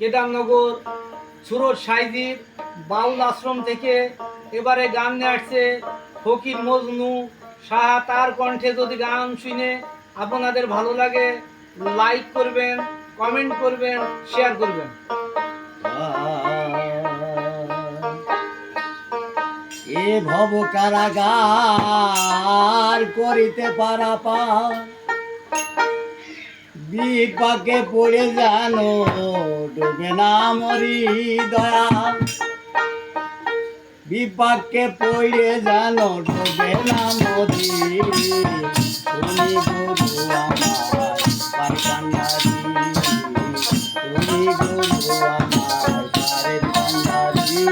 কেদারনগর সুরজ সাইজির বাউল আশ্রম থেকে এবারে গান নিয়ে আসছে ফকির মজনু সাহা। তার কণ্ঠে যদি গান শুনে আপনাদের ভালো লাগে, লাইক করবেন, কমেন্ট করবেন, শেয়ার করবেন। এ ভব কারাগার করিতে পারাপা বিপাকে পড়ে জানো ডুবে না মরি দয়া। বিপাকে পড়ে জানো ডুবে না মরি, তুমি গুরু আমার পারে কান্নারি, তুমি গুরু আমার পারে কান্নারি।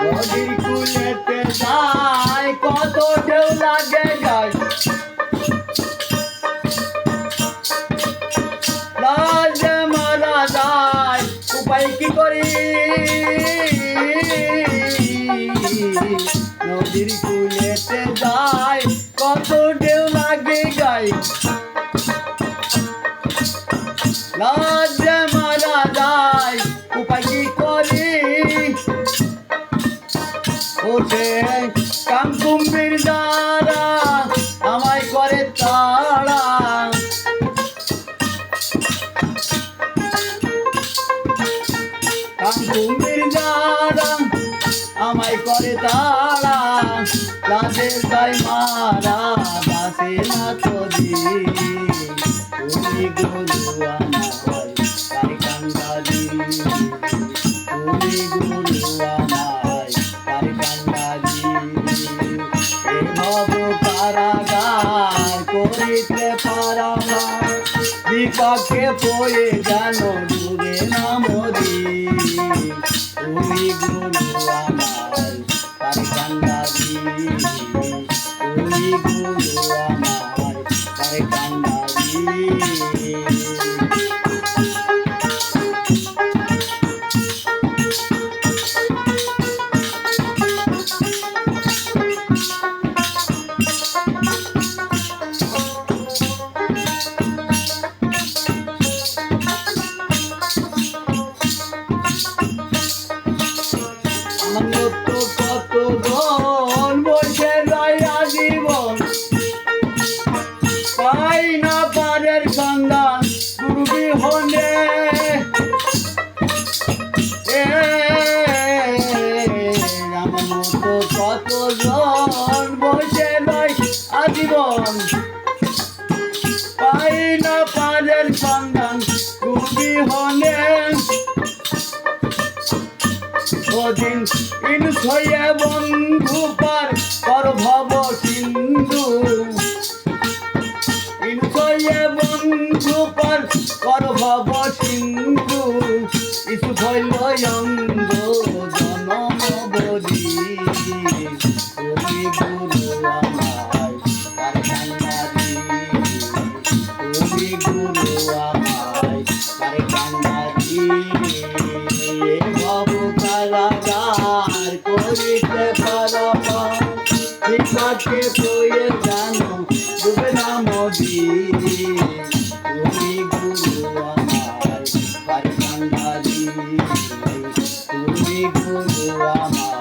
নদীর কুলেতে যায় কত ঢেউ লাগে যায়, লাজে মারা যায় উপায় কি করি। নদীর কুলেতে যায় কত ঢেউ লাগে যায়, লাজে মারা যায় উপায় কি করি। ওঠে কামকুম্বির দ্বারা আমায় করে তাড়া, কামকুম্বির দ্বারা আমায় করে তাড়া। তাদের তাই মারা বাসে না তোদি, তুমি গুরু আমার তাই কান্দারি, তুমি গুরু আমার তাই কান্দারি। এ ভব কারাগার করিতে পারাবা বিপাকে পড়ে জানো ডুবে না মরি, তুমি গুরু আমার তাই কান্দারি, তুমি গুরু আমার তাই কান্দারি। কত জন বসে রয়া জীবন পাই না পারের সন্ধান গুরু বিহনে। আমার মতো কত জন বসে রয় আজীবন পাই না পারের সন্ধান গুরু বিহনে। ওদিন ইনসয়ে বন্ধু পার কর ভব সিন্ধু, ইনসয়ে বন্ধু পার কর ভব সিন্ধু। ইসু হইল অঙ্গ জনম বলি, তুমি গুরু আমার তার কান্নারি, তুমি গুরু আমার তার কান্নারি। ভব কারাগার করিতে পারাবা বিপাকে পড়ে জানো ডুবে না মরি, তুমি গুরু আমার পারে কান্দারি, তুমি গুরু আমার